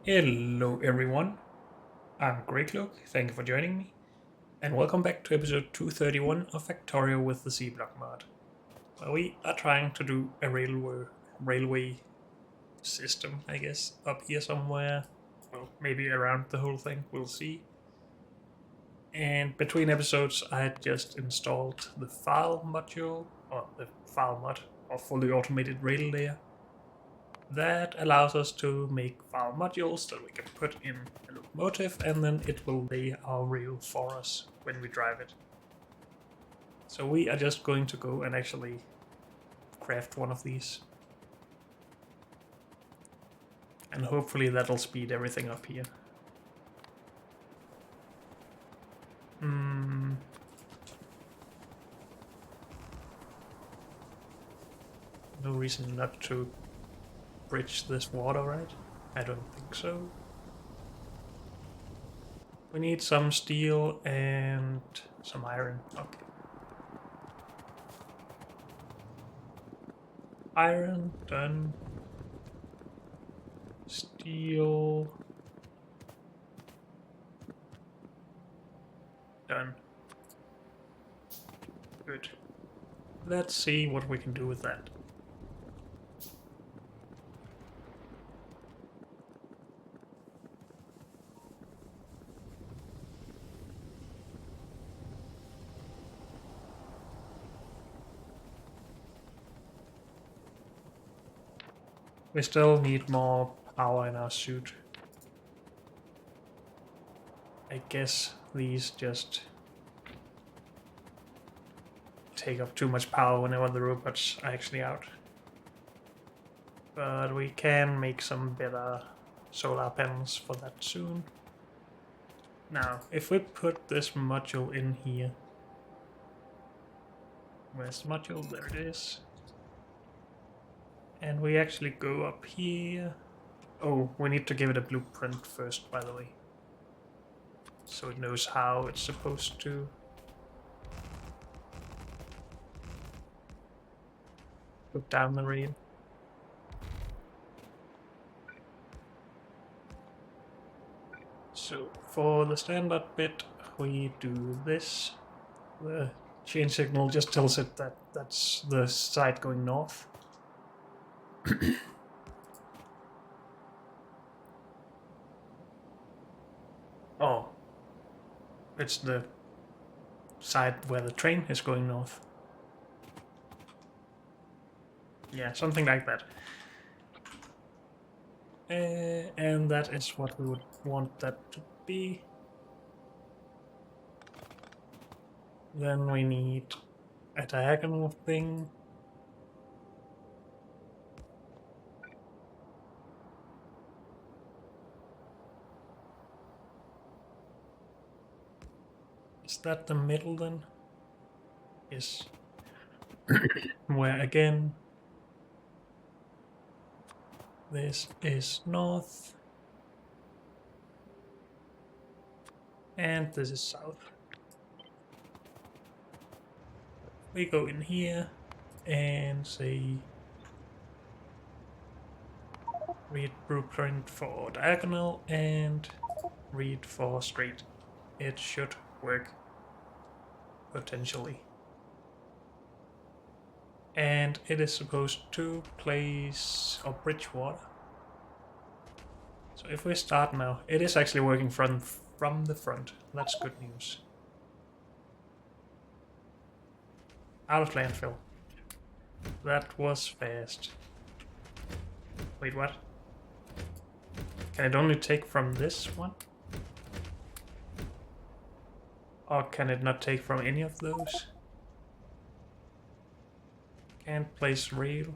Hello everyone, I'm Greycloak, thank you for joining me, and welcome back to episode 231 of Factorio with the C-Block mod, where we are trying to do a railway system, I guess, up here somewhere, well, maybe around the whole thing, we'll see. And between episodes I had just installed the file module, or the file mod, or fully automated rail layer, that allows us to make file modules that we can put in a locomotive, and then it will lay our rail for us when we drive it. So we are just going to go and actually craft one of these. And hopefully that'll speed everything up here. No reason not to bridge this water, right? I don't think so. We need some steel and some iron. Okay. Iron, done. Steel. Done. Good. Let's see what we can do with that. We still need more power in our suit. I guess these just take up too much power whenever the robots are actually out. But we can make some better solar panels for that soon. Now, if we put this module in here... Where's the module? There it is. And we actually go up here. Oh, we need to give it a blueprint first, by the way. So it knows how it's supposed to put down the rail. So for the standard bit, we do this. The chain signal just tells it that that's the side going north. Oh, it's the side where the train is going north. Yeah, something like that. And that is what we would want that to be. Then we need a diagonal thing. Is that the middle then? Yes. Where again, this is north. And this is south. We go in here and say read blueprint for diagonal and read for straight. It should work potentially. And it is supposed to place or bridge water. So if we start now, it is actually working from the front. That's good news. Out of landfill. That was fast. Wait, what? Can it only take from this one? Or can it not take from any of those? Can't place rail.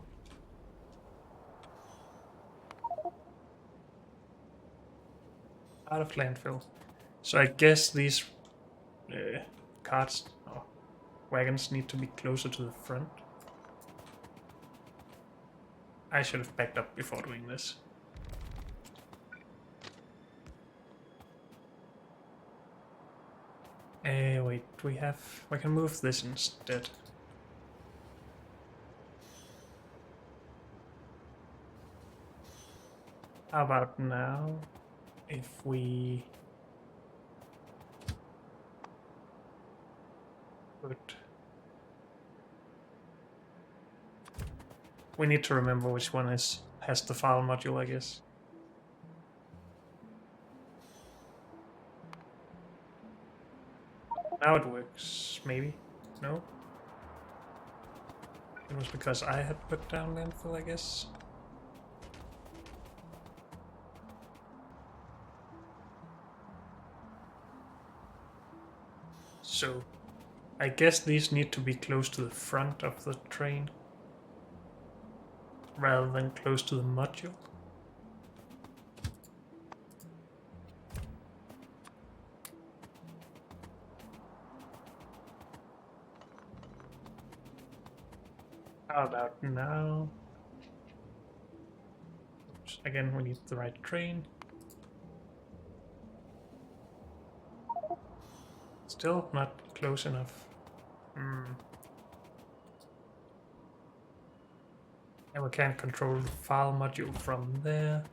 Out of landfill. So I guess these carts or wagons need to be closer to the front. I should have backed up before doing this. Wait, we can move this instead. How about now? if we put... We need to remember which one has the file module, I guess. Now it works, maybe? No? It was because I had put down landfill, I guess. So, I guess these need to be close to the front of the train rather than close to the module. How about now? Oops. Again, we need the right train. Still not close enough. And we can't control the file module from there.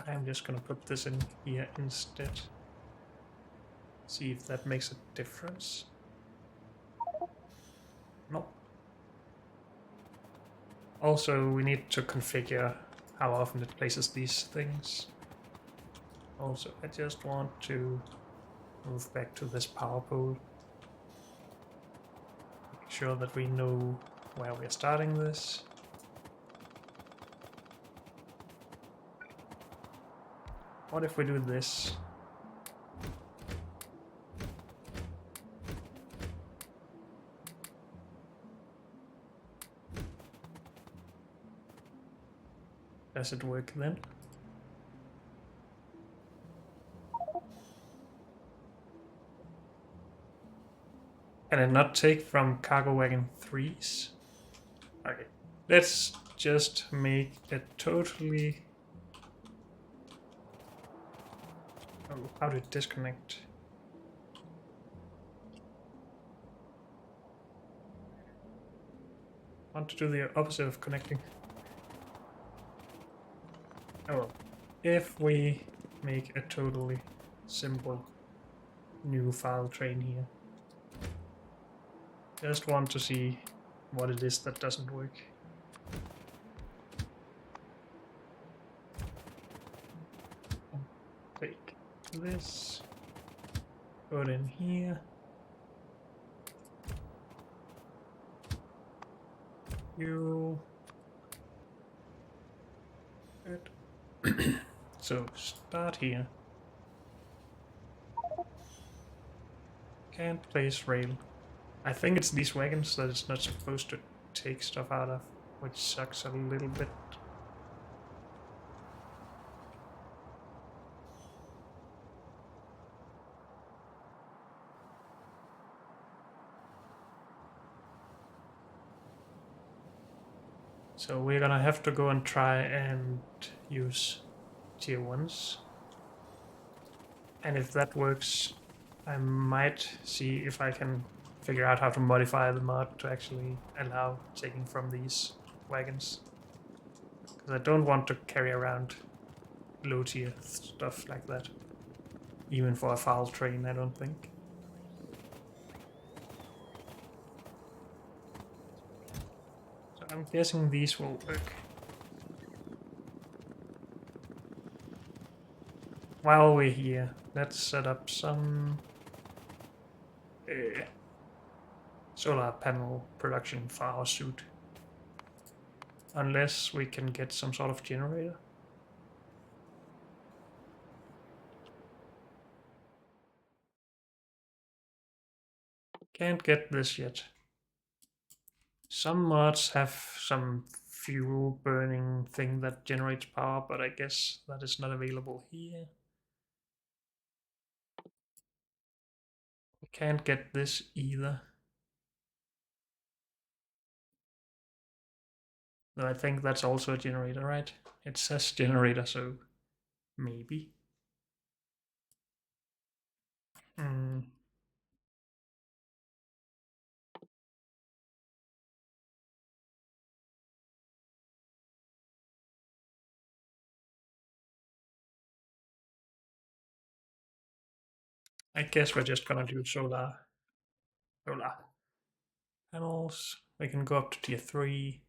I'm just gonna put this in here instead. See if that makes a difference. No. Also, we need to configure how often it places these things. Also, I just want to move back to this power pole. Make sure that we know where we're starting this. What if we do this? Does it work then? Can it not take from cargo wagon 3s? Okay, let's just make it totally... Oh, how to disconnect? I want to do the opposite of connecting. Oh well. If we make a totally simple new file train here. Just want to see what it is that doesn't work. Take this, put in here. You. Good. So start here. Can't place rail. I think it's these wagons that it's not supposed to take stuff out of, which sucks a little bit. So we're gonna have to go and try and use tier 1s. And if that works, I might see if I can figure out how to modify the mod to actually allow taking from these wagons. Because I don't want to carry around low tier stuff like that. Even for a file train, I don't think. So I'm guessing these will work. While we're here, let's set up some solar panel production for our suit. Unless we can get some sort of generator. Can't get this yet. Some mods have some fuel burning thing that generates power, but I guess that is not available here. We can't get this either. Though I think that's also a generator, right? It says generator, so maybe. I guess we're just gonna do solar panels. We can go up to tier 3.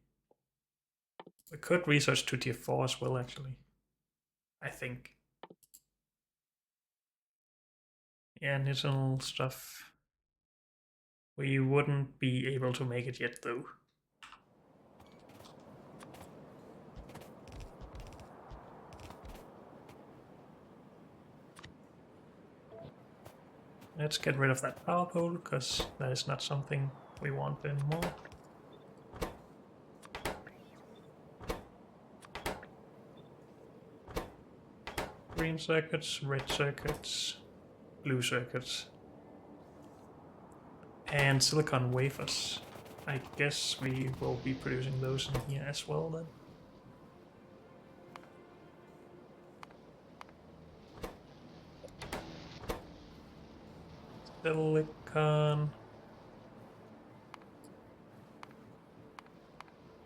We could research to tier 4 as well, actually. I think. Yeah, additional stuff. We wouldn't be able to make it yet, though. Let's get rid of that power pole, because that is not something we want anymore. Green circuits, red circuits, blue circuits. And silicon wafers. I guess we will be producing those in here as well then. Silicon.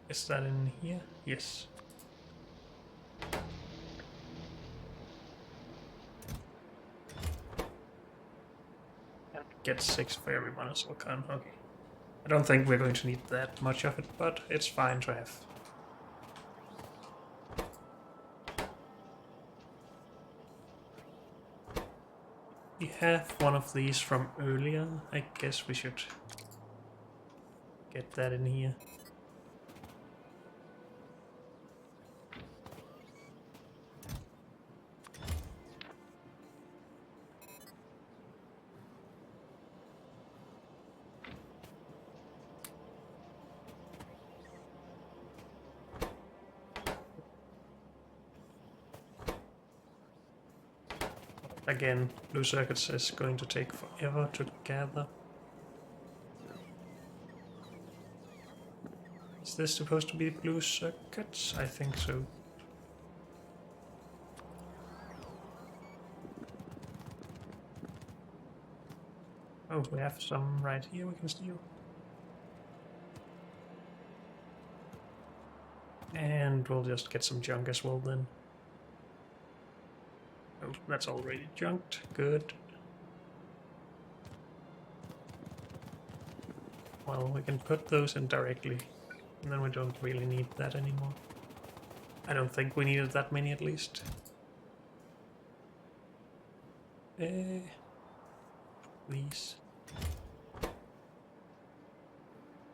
Is that in here? Yes. And get 6 for every one of silicon. Okay. I don't think we're going to need that much of it, but it's fine to have. We have one of these from earlier. I guess we should get that in here. Again, blue circuits is going to take forever to gather. Is this supposed to be blue circuits? I think so. Oh, we have some right here we can steal. And we'll just get some junk as well then. Oh, that's already junked. Good. Well, we can put those in directly, and then we don't really need that anymore. I don't think we needed that many at least. These.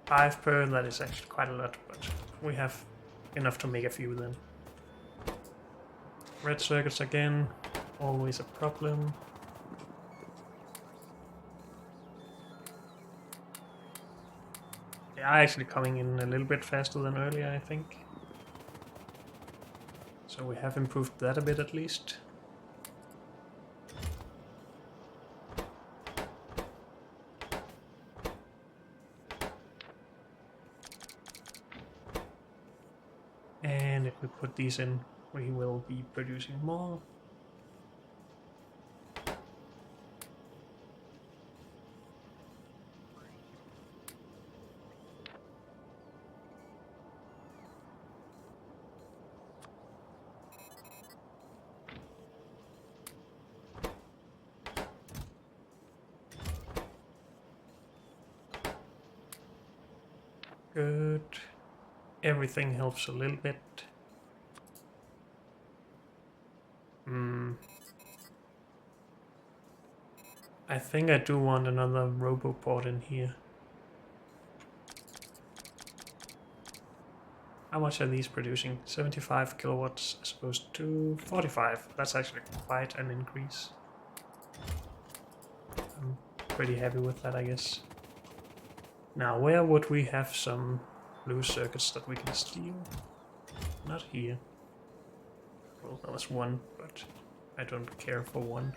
5 per, that is actually quite a lot, but we have enough to make a few then. Red circuits again, always a problem. They are actually coming in a little bit faster than earlier, I think. So we have improved that a bit at least. And if we put these in, we will be producing more. Good. Everything helps a little bit. I think I do want another roboport in here. How much are these producing? 75 kilowatts as opposed to 45. That's actually quite an increase. I'm pretty happy with that, I guess. Now, where would we have some blue circuits that we can steal? Not here. Well, that was one, but I don't care for one.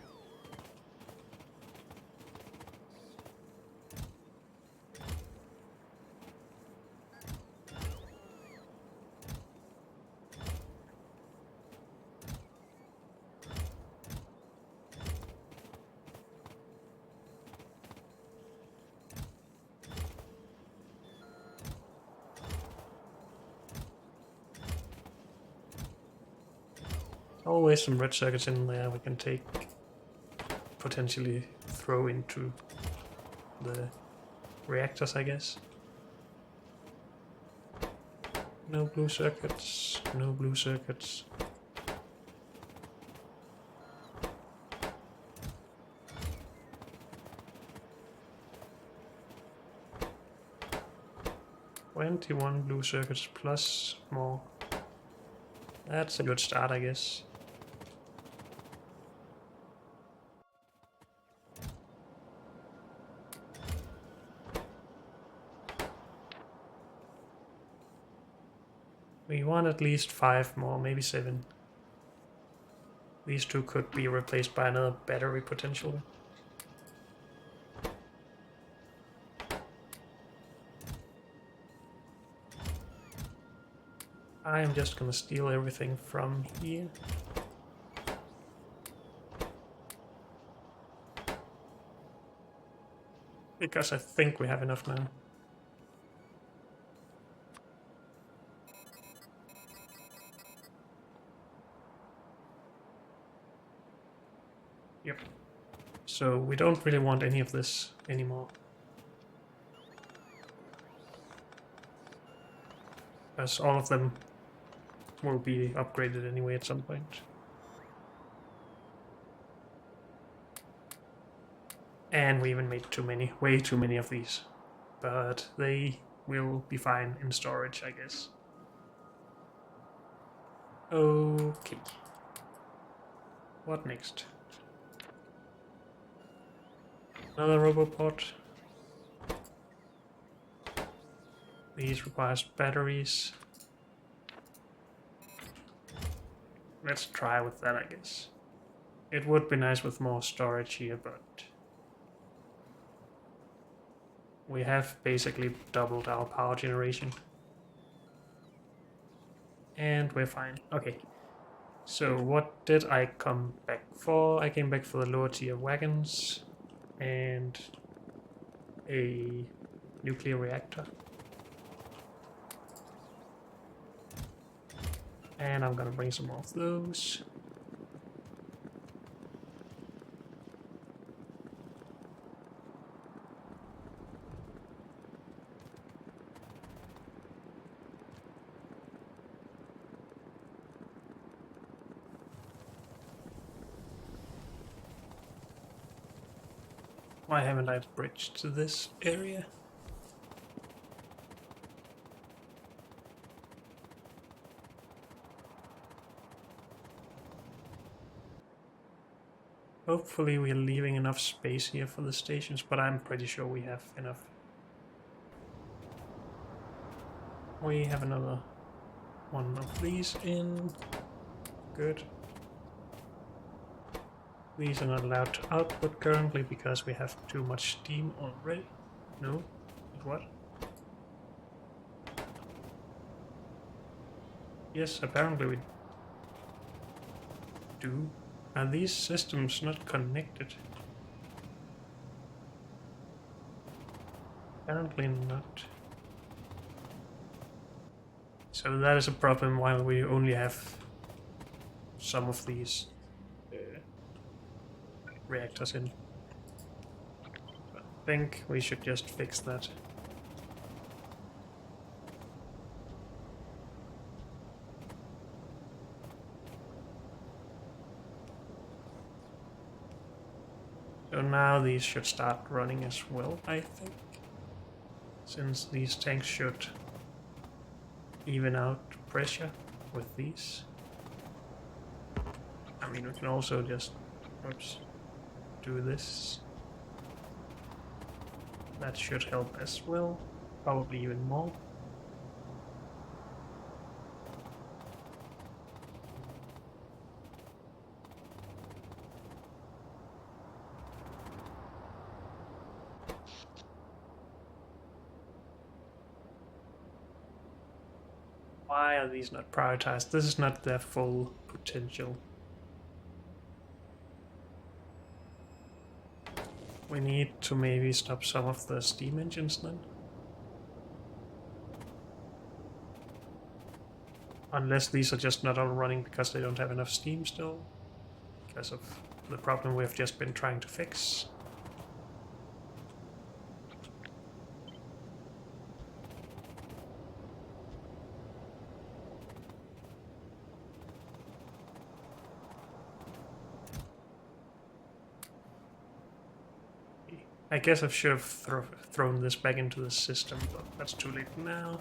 Always some red circuits in there we can take. potentially throw into the reactors, I guess. No blue circuits, no blue circuits. "21 blue circuits plus more." That's a good start, I guess. We want at least 5 more, maybe 7. These 2 could be replaced by another battery potentially. I am just gonna steal everything from here. Because I think we have enough now. Yep. So we don't really want any of this anymore. Because all of them will be upgraded anyway at some point. And we even made too many, way too many of these. But they will be fine in storage, I guess. Okay. What next? Another robopod. These requires batteries. Let's try with that, I guess. It would be nice with more storage here, but we have basically doubled our power generation. And we're fine. Okay. So what did I come back for? I came back for the lower tier wagons and a nuclear reactor. And I'm gonna bring some more of those. Why haven't I bridged to this area? Hopefully we're leaving enough space here for the stations, but I'm pretty sure we have enough. We have another one of these in. Good. These are not allowed to output currently because we have too much steam already. No? What? Yes, apparently we do. Are these systems not connected? Apparently not. So that is a problem while we only have some of these reactors in. I think we should just fix that. So now these should start running as well, I think. Since these tanks should even out pressure with these. I mean, we can also just, oops, do this. That should help as well, probably even more. Why are these not prioritized? This is not their full potential. We need to maybe stop some of the steam engines then. Unless these are just not all running because they don't have enough steam still. Because of the problem we've just been trying to fix. I guess I should have thrown this back into the system, but that's too late now.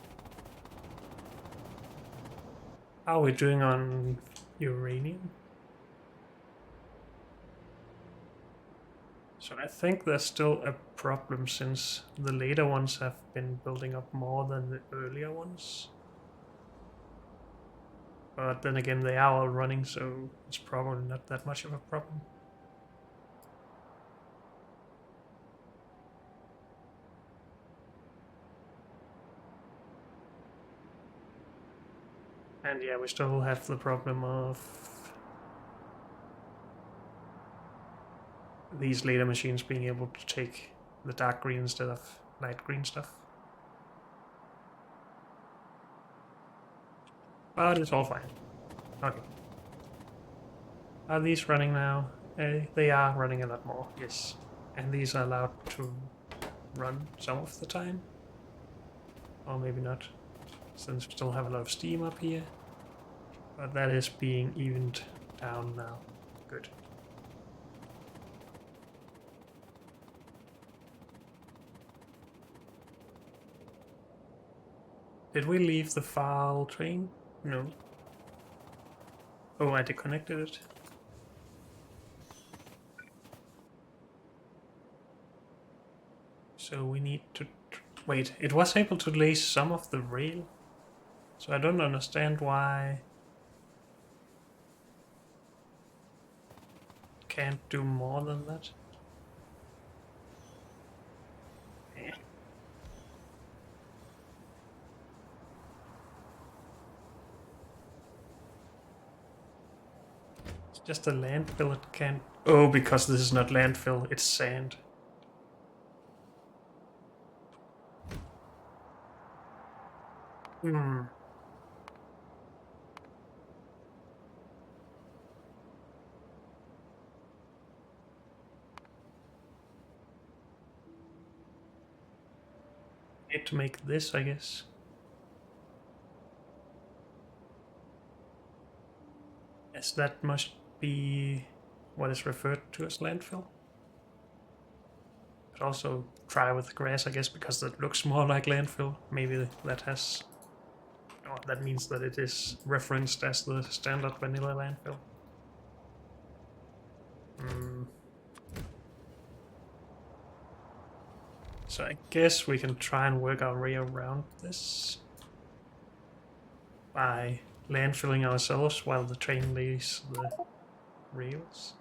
How are we doing on uranium? So I think there's still a problem since the later ones have been building up more than the earlier ones. But then again, they are all running, so it's probably not that much of a problem. And yeah, we still have the problem of these later machines being able to take the dark green instead of light green stuff. But it's all fine. Okay. Are these running now? They are running a lot more, yes. And these are allowed to run some of the time. Or maybe not, since we still have a lot of steam up here. But that is being evened down now. Good. Did we leave the file train? No. Oh, I disconnected it. So we need to... Wait, it was able to lay some of the rail? So I don't understand why... it can't do more than that. It's just a landfill, it can't... Oh, because this is not landfill, it's sand. Hmm. Need to make this, I guess. Yes, that must be what is referred to as landfill. But also try with grass, I guess, because that looks more like landfill. Maybe that has... Oh, that means that it is referenced as the standard vanilla landfill. So I guess we can try and work our way around this by landfilling ourselves while the train lays the rails.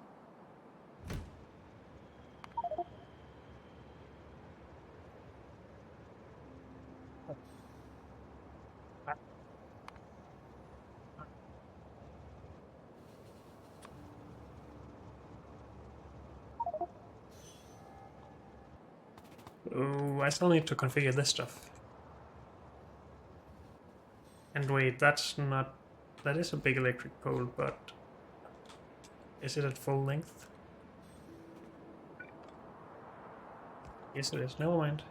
Oh, I still need to configure this stuff. And wait, that's not... That is a big electric pole, but... Is it at full length? Yes it is, never mind.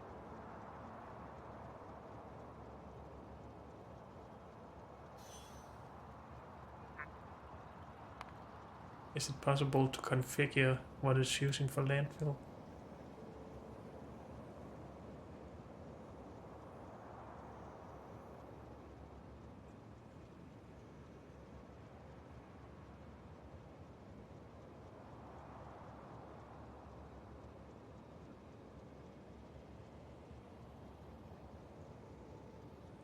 Is it possible to configure what it's using for landfill?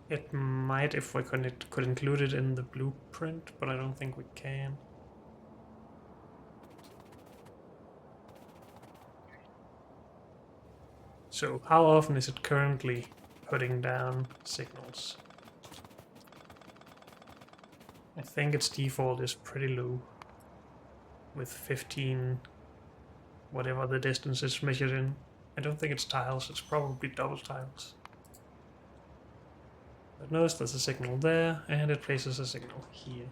It might if we could include it in the blueprint, but I don't think we can. So how often is it currently putting down signals? I think its default is pretty low, with 15, whatever the distance is measured in. I don't think it's tiles, it's probably double tiles. But notice there's a signal there, and it places a signal here.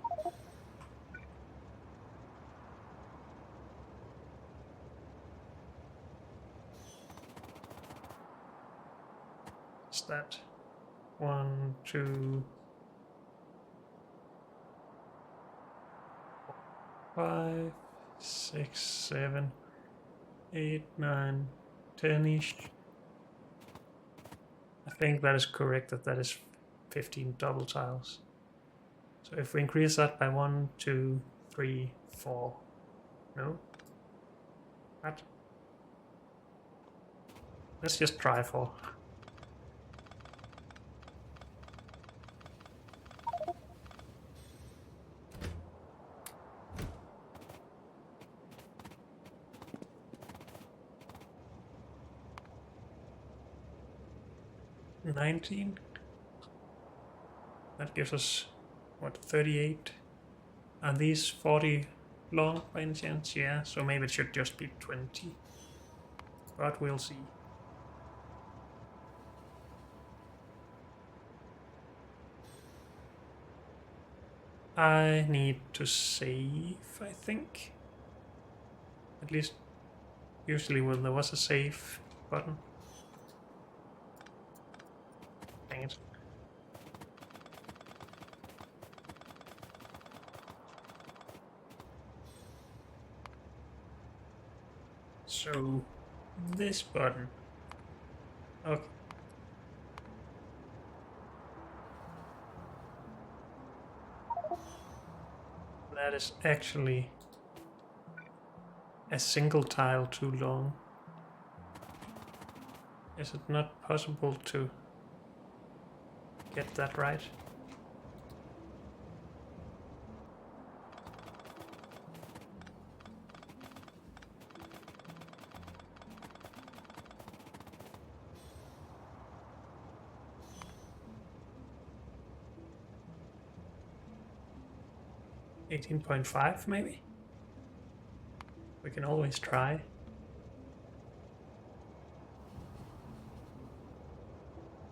that? 1, 2, 5, 6, 7, 8, 9, 10-ish. I think that is correct, that is 15 double tiles. So if we increase that by 1, 2, 3, 4. No? What? Let's just try 4. $19. That gives us, what, 38? Are these 40 long by any chance? Yeah, so maybe it should just be 20. But we'll see. I need to save, I think. At least, usually when there was a save button. Dang it. So, this button. Okay. That is actually a single tile too long. Is it not possible to get that right? $18.5 maybe? We can always try.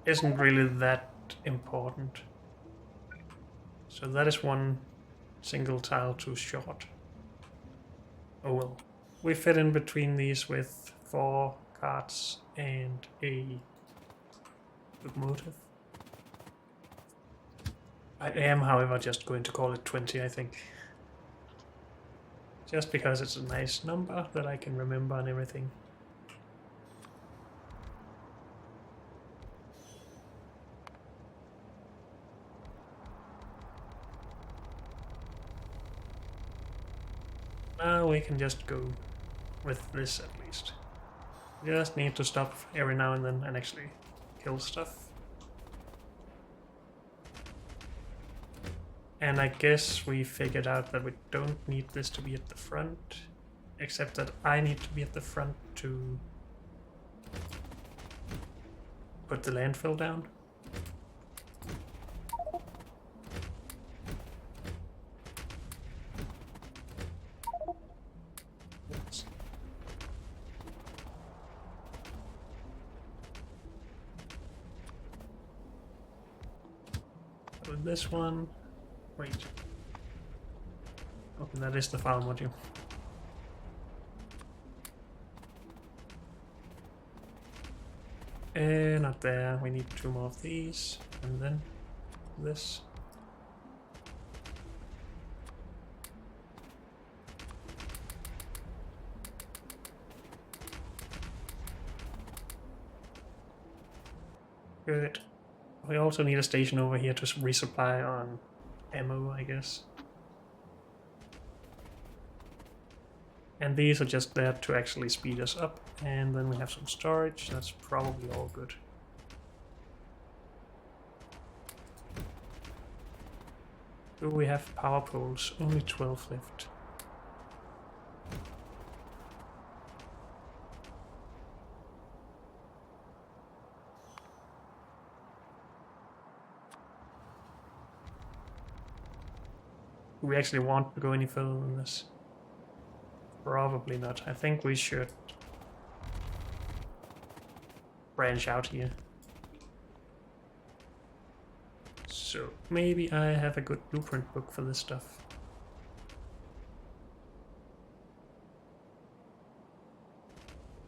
Isn't really that important. So that is one single tile too short. Oh well. We fit in between these with 4 carts and a locomotive. I am, however, just going to call it 20, I think. Just because it's a nice number that I can remember and everything. Now we can just go with this at least. Just need to stop every now and then and actually kill stuff. And I guess we figured out that we don't need this to be at the front, except that I need to be at the front to put the landfill down. With this one, wait. Okay, that is the file module. Not there. We need 2 more of these, and then this. Good. We also need a station over here to resupply on ammo, I guess. And these are just there to actually speed us up, and then we have some storage. That's probably all good. Do we have power poles? Only 12 left. Do we actually want to go any further than this? Probably not. I think we should branch out here. So maybe I have a good blueprint book for this stuff.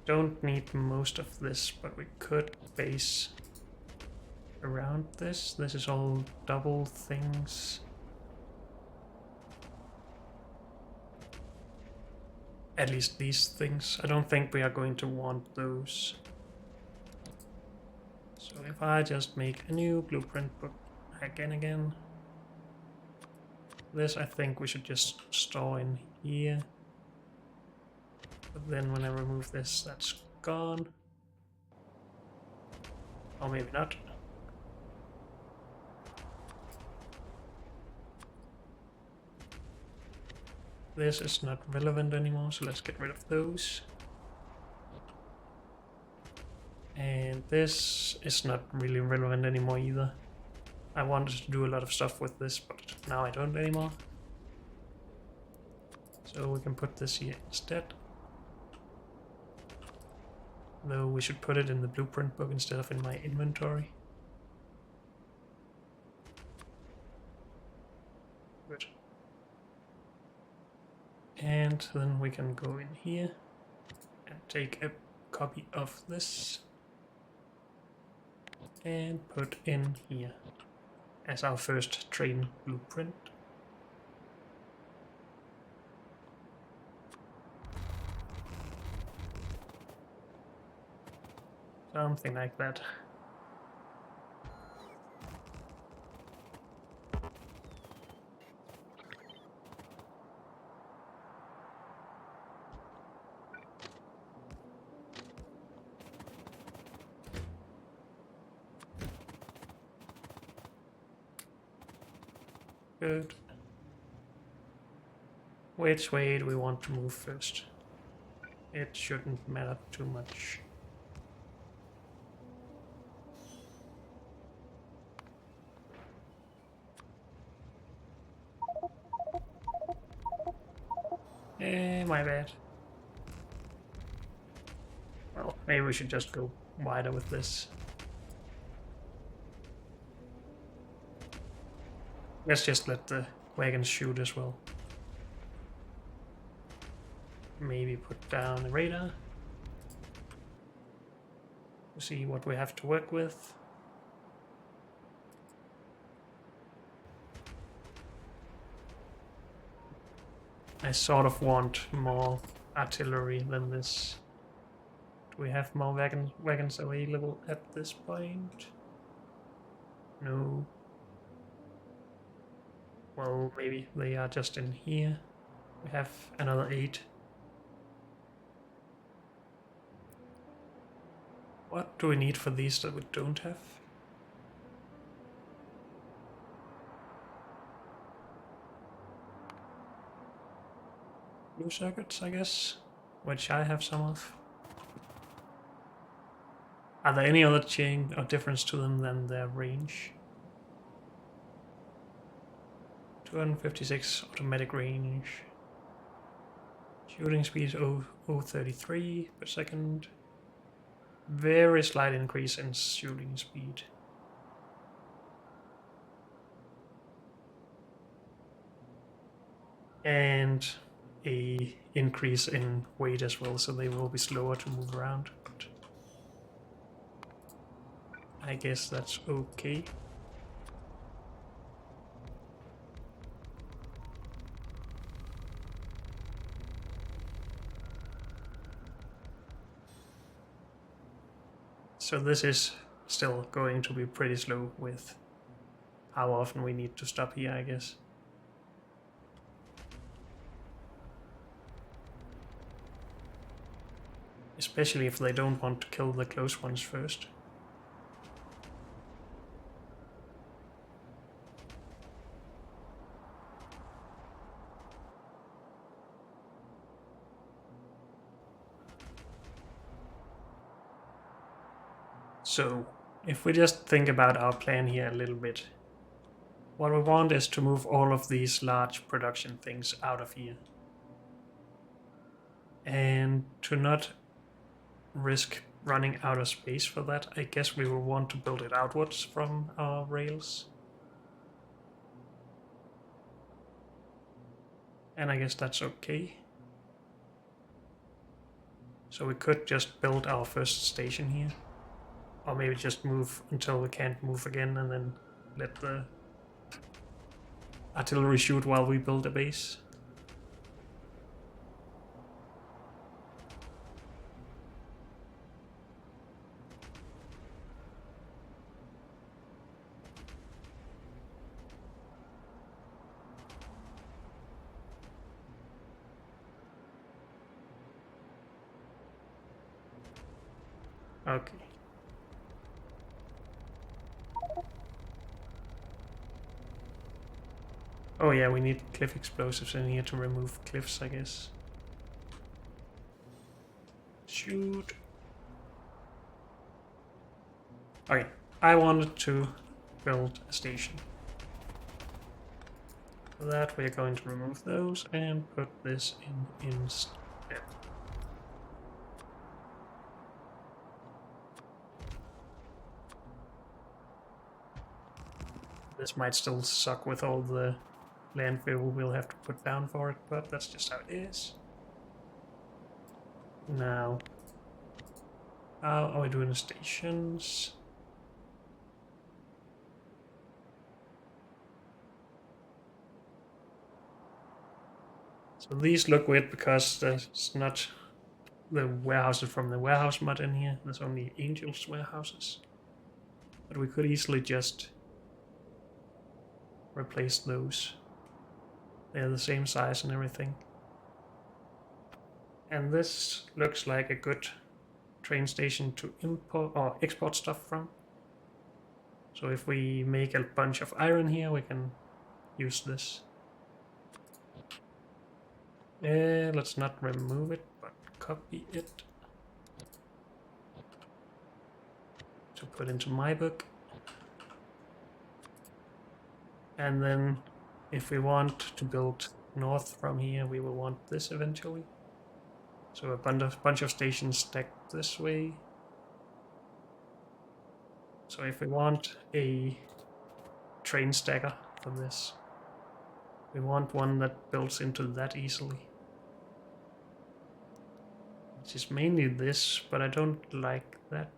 Don't need most of this, but we could base around this. This is all double things. At least these things. I don't think we are going to want those. So if I just make a new blueprint book again. This I think we should just store in here. But then when I remove this, that's gone. Or maybe not. This is not relevant anymore, so let's get rid of those. And this is not really relevant anymore either. I wanted to do a lot of stuff with this, but now I don't anymore. So we can put this here instead. Though we should put it in the blueprint book instead of in my inventory. Good. And then we can go in here and take a copy of this and put in here as our first train blueprint. Something like that. Good. Which way do we want to move first? It shouldn't matter too much. My bad. Well, maybe we should just go wider with this. Let's just let the wagons shoot as well. Maybe put down a radar to see what we have to work with. I sort of want more artillery than this. Do we have more wagons available at this point? No. Well, maybe they are just in here. We have another 8. What do we need for these that we don't have? Blue circuits, I guess, which I have some of. Are there any other change or difference to them than their range? 256 automatic range. Shooting speed 0.033 per second. Very slight increase in shooting speed. And a increase in weight as well, so they will be slower to move around. But I guess that's okay. So this is still going to be pretty slow with how often we need to stop here, I guess. Especially if they don't want to kill the close ones first. So, if we just think about our plan here a little bit, what we want is to move all of these large production things out of here. And to not risk running out of space for that, I guess we will want to build it outwards from our rails. And I guess that's okay. So we could just build our first station here. Or maybe just move until we can't move again and then let the artillery shoot while we build a base. Okay. Oh yeah, we need cliff explosives in here to remove cliffs, I guess. Shoot. Okay, I wanted to build a station. For that we're going to remove those and put this in instead. This might still suck with all the landfill we'll have to put down for it, but that's just how it is. Now, how are we doing the stations? So these look weird because there's not the warehouses from the warehouse mod in here. There's only Angel's warehouses. But we could easily just replace those. They're the same size and everything. And this looks like a good train station to import or export stuff from. So if we make a bunch of iron here, we can use this. Let's not remove it, but copy it to put into my book. And then if we want to build north from here, we will want this eventually. So a bunch of stations stacked this way. So if we want a train stacker for this, we want one that builds into that easily. Which is mainly this, but I don't like that.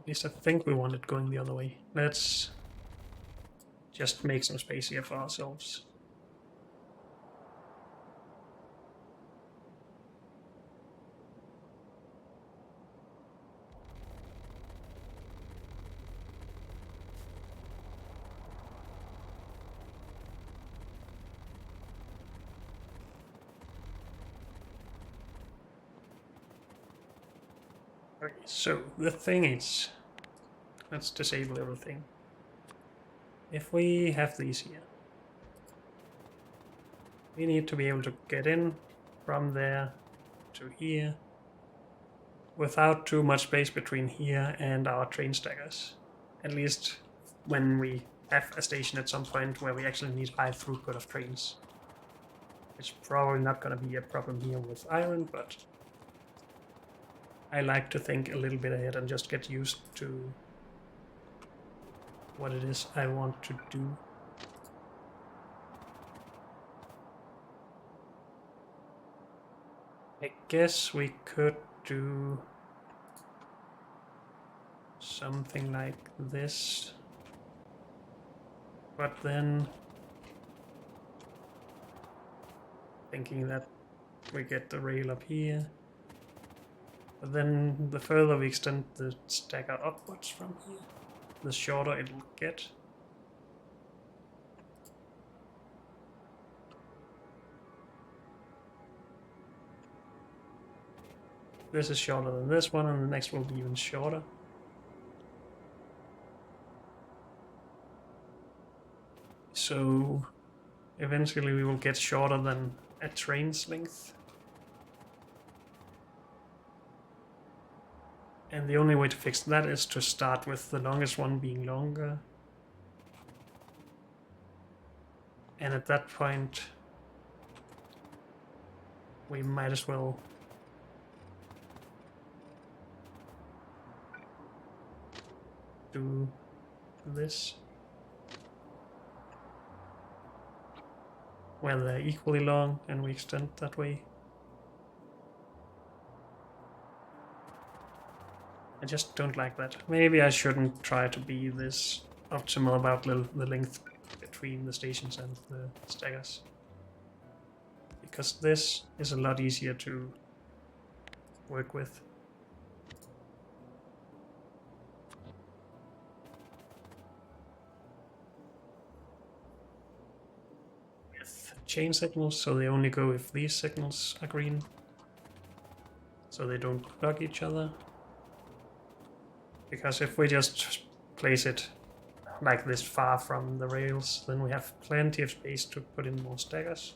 At least I think we want it going the other way. Let's just make some space here for ourselves. Okay, so the thing is, let's disable everything. If we have these here, we need to be able to get in from there to here without too much space between here and our train stackers. At least when we have a station at some point where we actually need high throughput of trains. It's probably not going to be a problem here with iron, but I like to think a little bit ahead and just get used to what it is I want to do. I guess we could do something like this, but then thinking that we get the rail up here, but then the further we extend the stacker upwards from here, the shorter it'll get. This is shorter than this one, and the next will be even shorter. So eventually we will get shorter than a train's length. And the only way to fix that is to start with the longest one being longer. And at that point, we might as well do this. where they're equally long and we extend that way. I just don't like that. Maybe I shouldn't try to be this optimal about the length between the stations and the staggers. Because this is a lot easier to work with. With chain signals, so they only go if these signals are green. So they don't block each other. Because if we just place it like this far from the rails, then we have plenty of space to put in more staggers.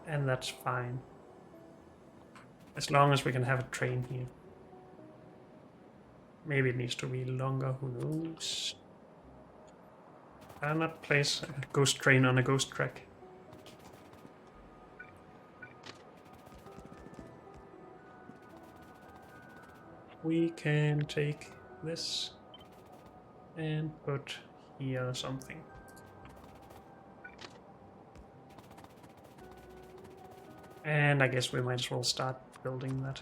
And that's fine. As long as we can have a train here. Maybe it needs to be longer, who knows. I'll not place a ghost train on a ghost track. We can take this and put here something. And I guess we might as well start building that.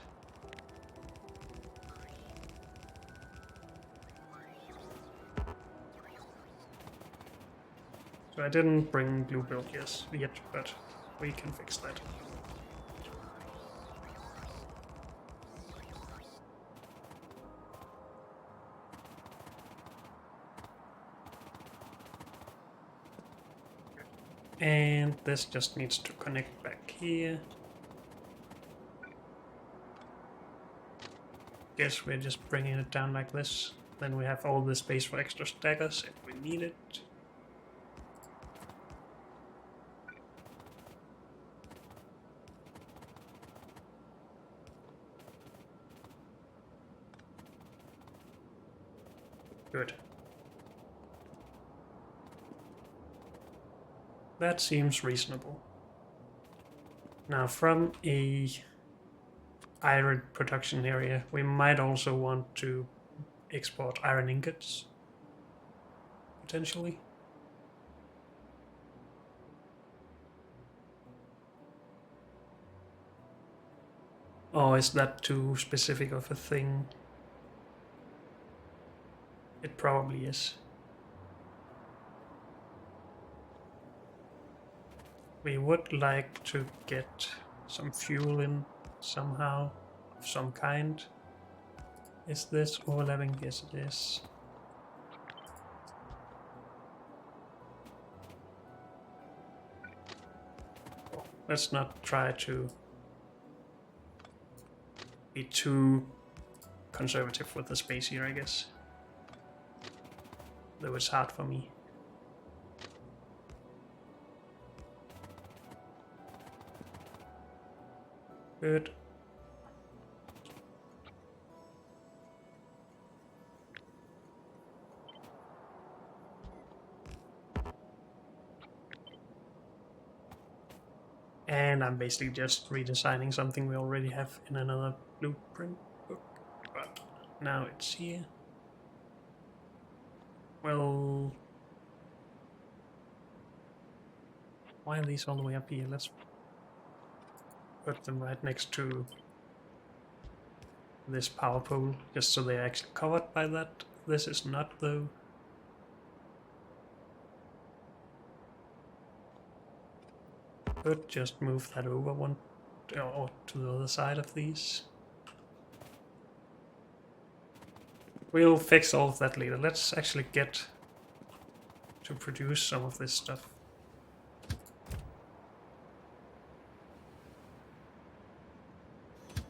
So I didn't bring blue bulges yet, but we can fix that. And this just needs to connect back here. Guess we're just bringing it down like this. Then we have all the space for extra staggers if we need it. Good. That seems reasonable. Now from a iron production area, we might also want to export iron ingots, potentially. Or is that too specific of a thing? It probably is. We would like to get some fuel in somehow, of some kind. Is this overlapping? Yes, it is. Let's not try to be too conservative with the space here, I guess. Though it's hard for me. Good. And I'm basically just redesigning something we already have in another blueprint book, but now it's here. Well, why are these all the way up here? Let's put them right next to this power pole, just so they're actually covered by that. This is not, though. Could just move that over one or to the other side of these. We'll fix all of that later. Let's actually get to produce some of this stuff.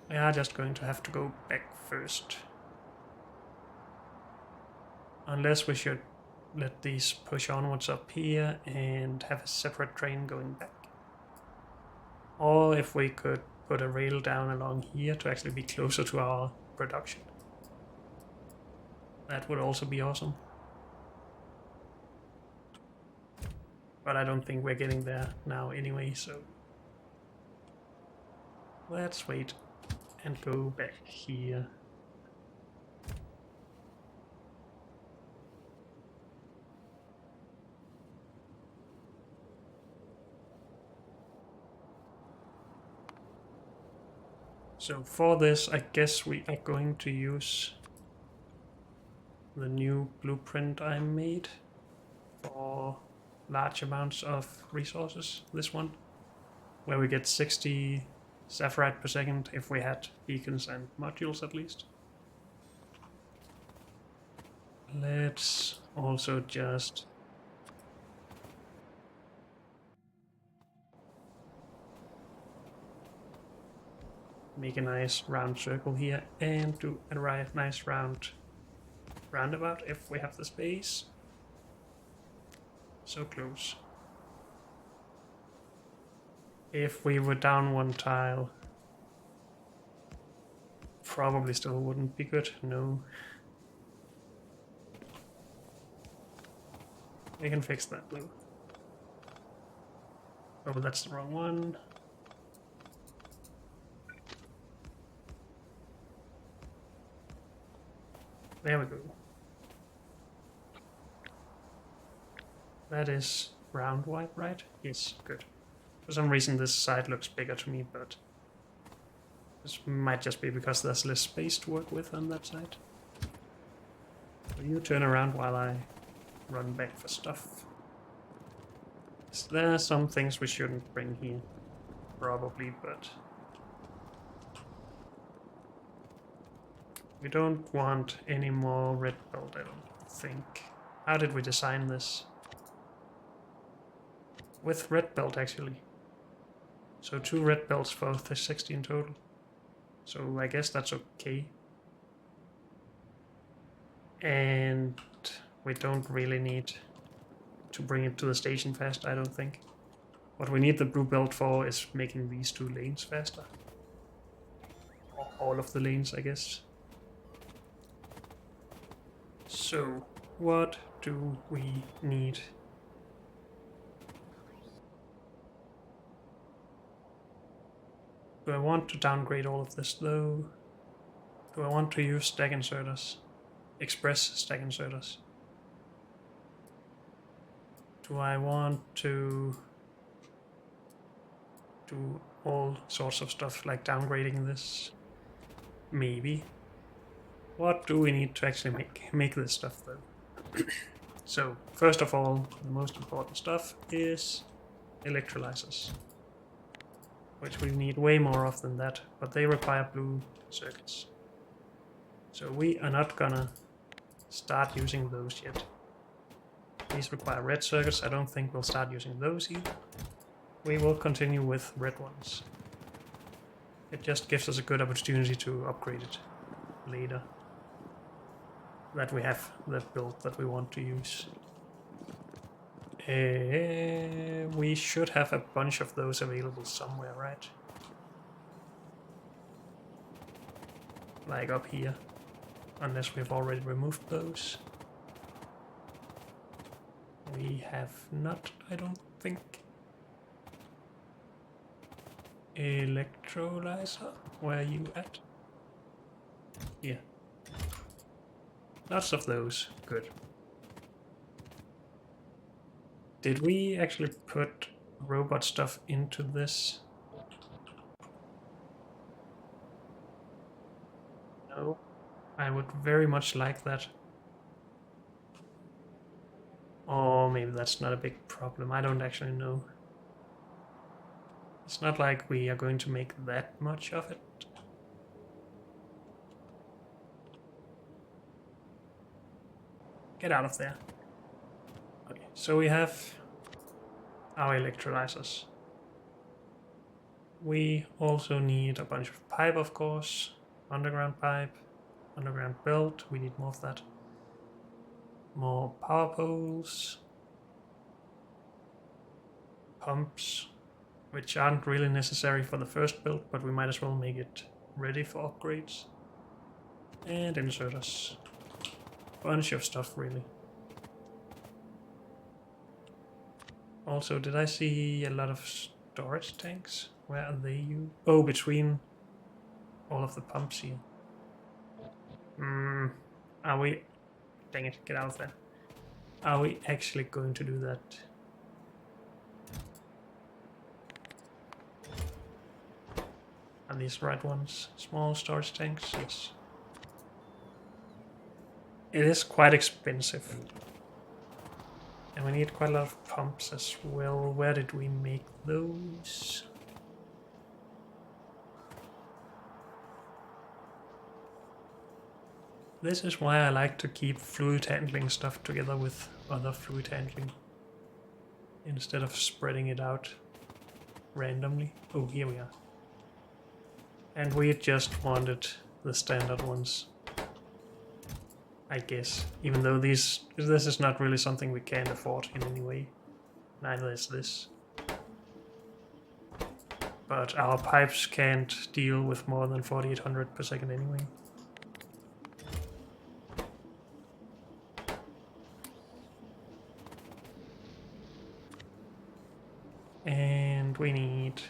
We are just going to have to go back first. Unless we should let these push onwards up here and have a separate train going back. Or if we could put a rail down along here to actually be closer to our production. That would also be awesome. But I don't think we're getting there now anyway, so let's wait and go back here. So for this, I guess we are going to use the new blueprint I made for large amounts of resources. This one, where we get 60 sapphire per second if we had beacons and modules at least. Let's also just make a nice round circle here and do a nice roundabout if we have the space. So close. If we were down one tile, probably still wouldn't be good. No. We can fix that though. Oh, that's the wrong one. There we go. That is round white, right? Yes, good. For some reason this side looks bigger to me, but this might just be because there's less space to work with on that side. So you turn around while I run back for stuff. There are some things we shouldn't bring here, probably, but we don't want any more red belt, I don't think. How did we design this? With red belt, actually. So 2 red belts for the 60 in total. So I guess that's okay. And we don't really need to bring it to the station fast, I don't think. What we need the blue belt for is making these 2 lanes faster. Or all of the lanes, I guess. So, what do we need? Do I want to downgrade all of this though? Do I want to use stack inserters? Express stack inserters? Do I want to do all sorts of stuff like downgrading this? Maybe. What do we need to actually make this stuff though? So, first of all, the most important stuff is electrolyzers, which we need way more of than that, but they require blue circuits. So we are not gonna start using those yet. These require red circuits. I don't think we'll start using those either. We will continue with red ones. It just gives us a good opportunity to upgrade it later. That we have the build that we want to use. We should have a bunch of those available somewhere, right? Like up here. Unless we've already removed those. We have not, I don't think. Electrolyzer, where are you at? Here. Lots of those, good. Did we actually put robot stuff into this? No. I would very much like that. Or maybe that's not a big problem. I don't actually know. It's not like we are going to make that much of it. Get out of there. Okay, so we have our electrolyzers. We also need a bunch of pipe, of course. Underground pipe, underground belt. We need more of that. More power poles. Pumps, which aren't really necessary for the first build, but we might as well make it ready for upgrades. And inserters. Bunch of stuff, really. Also, did I see a lot of storage tanks? Where are they? Oh, between all of the pumps here. Are we... Dang it, get out of there. Are we actually going to do that? Are these the right ones? Small storage tanks, yes. It is quite expensive. And we need quite a lot of pumps as well. Where did we make those? This is why I like to keep fluid handling stuff together with other fluid handling, instead of spreading it out randomly. Oh, here we are. And we just wanted the standard ones, I guess. Even though this is not really something we can afford in any way. Neither is this. But our pipes can't deal with more than 4800 per second anyway. And we need...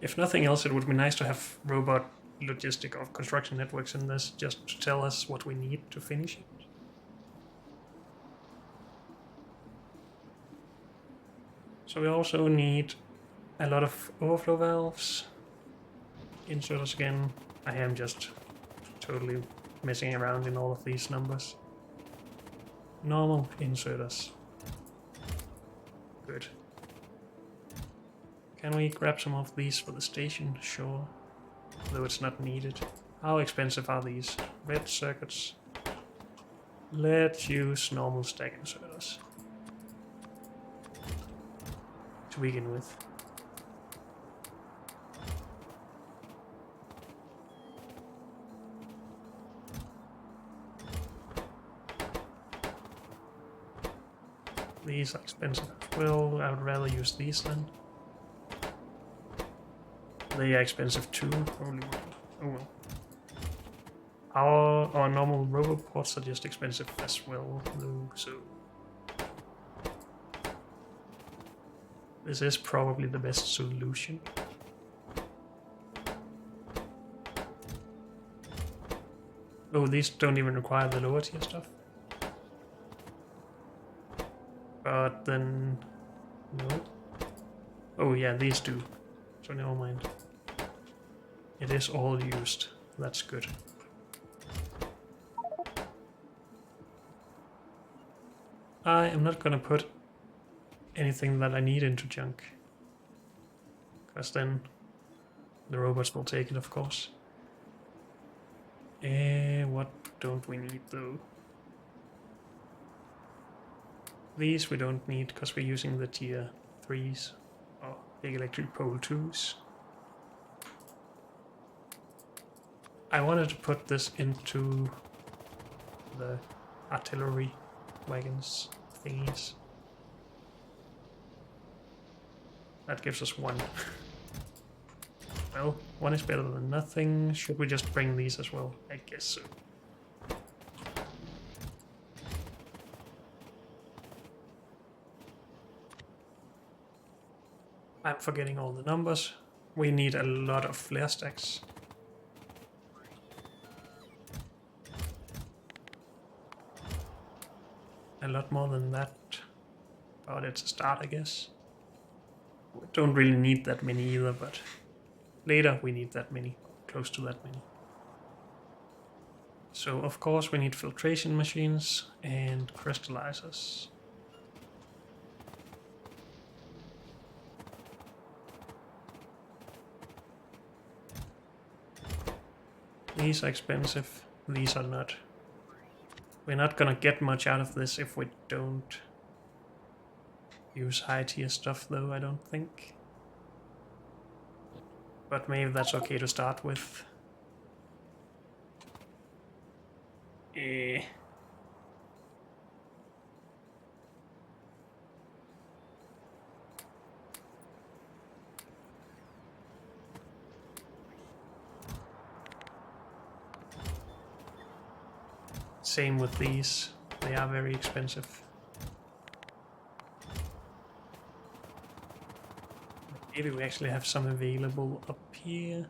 If nothing else, it would be nice to have robot logistic or construction networks in this, just to tell us what we need to finish it. So we also need a lot of overflow valves. Inserters again. I am just totally messing around in all of these numbers. Normal inserters. Good. Can we grab some of these for the station? Sure. Though it's not needed. How expensive are these? Red circuits. Let's use normal stack inserters to begin with. These are expensive as well. I would rather use these then. They are expensive too. Holy well. Oh well. Our normal roboports are just expensive as well, though, so... This is probably the best solution. Oh, these don't even require the lower tier stuff. But then... No. Oh yeah, these do. So never mind. It is all used. That's good. I am not gonna put anything that I need into junk, because then the robots will take it, of course. What don't we need though? These we don't need because we're using the tier 3s or big electric pole 2s. I wanted to put this into the artillery wagons thingies. That gives us one. Well, one is better than nothing. Should we just bring these as well? I guess so. I'm forgetting all the numbers. We need a lot of flare stacks. A lot more than that. But it's a start, I guess. We don't really need that many either, but later we need that many. Close to that many. So of course we need filtration machines and crystallizers. These are expensive, these are not. We're not gonna get much out of this if we don't use high tier stuff though, I don't think. But maybe that's okay to start with. Same with these, they are very expensive. Maybe we actually have some available up here.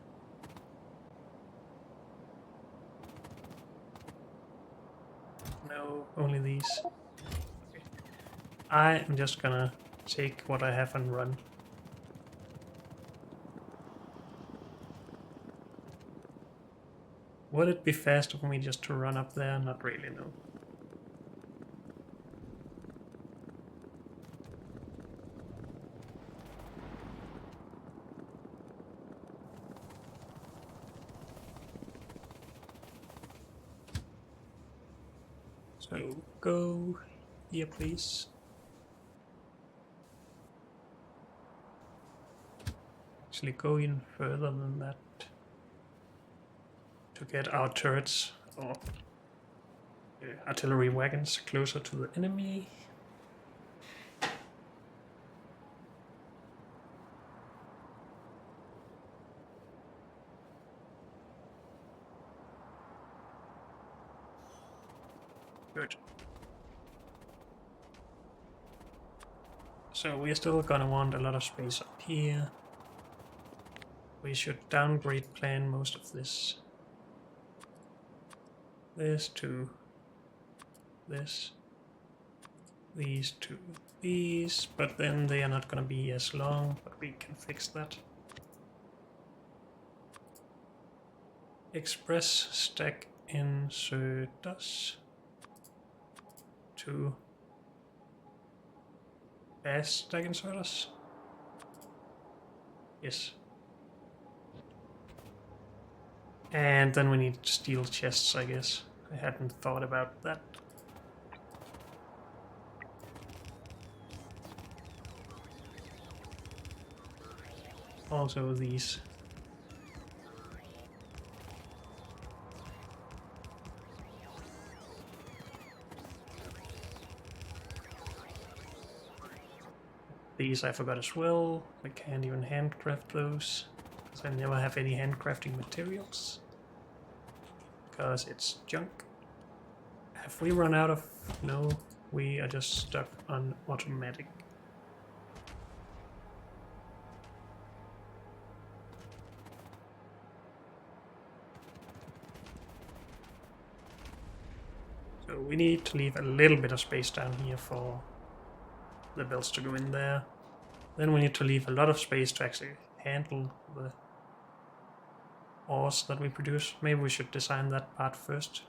No, only these. Okay. I am just gonna take what I have and run. Would it be faster for me just to run up there? Not really, no. So go here, please. Actually, go in further than that to get our turrets or artillery wagons closer to the enemy. Good. So we're still gonna want a lot of space up here. We should downgrade plan most of this. This to this. These to these, but then they are not gonna be as long, but we can fix that. Express stack inserters to fast stack inserters. Yes. And then we need steel chests, I guess. I hadn't thought about that. Also these. These I forgot as well. I can't even handcraft those, because I never have any handcrafting materials. Because it's junk. Have we run out of... No, we are just stuck on automatic. So we need to leave a little bit of space down here for the belts to go in there. Then we need to leave a lot of space to actually handle the ores that we produce. Maybe we should design that part first.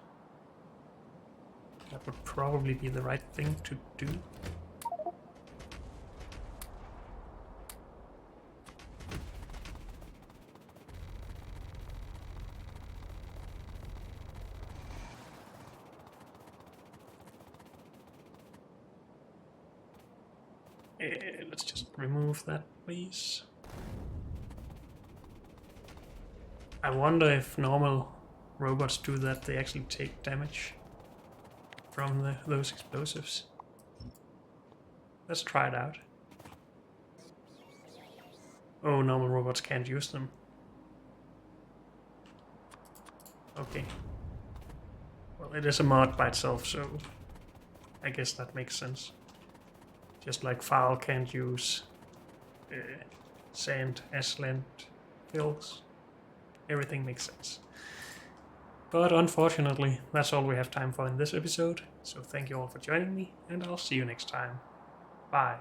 That would probably be the right thing to do. Let's just remove that, please. I wonder if normal robots do that, they actually take damage from those explosives. Let's try it out. Oh, normal robots can't use them. Okay. Well, it is a mod by itself, so I guess that makes sense. Just like Foul can't use sand, ashland, hills. Everything makes sense. But unfortunately, that's all we have time for in this episode. So thank you all for joining me, and I'll see you next time. Bye.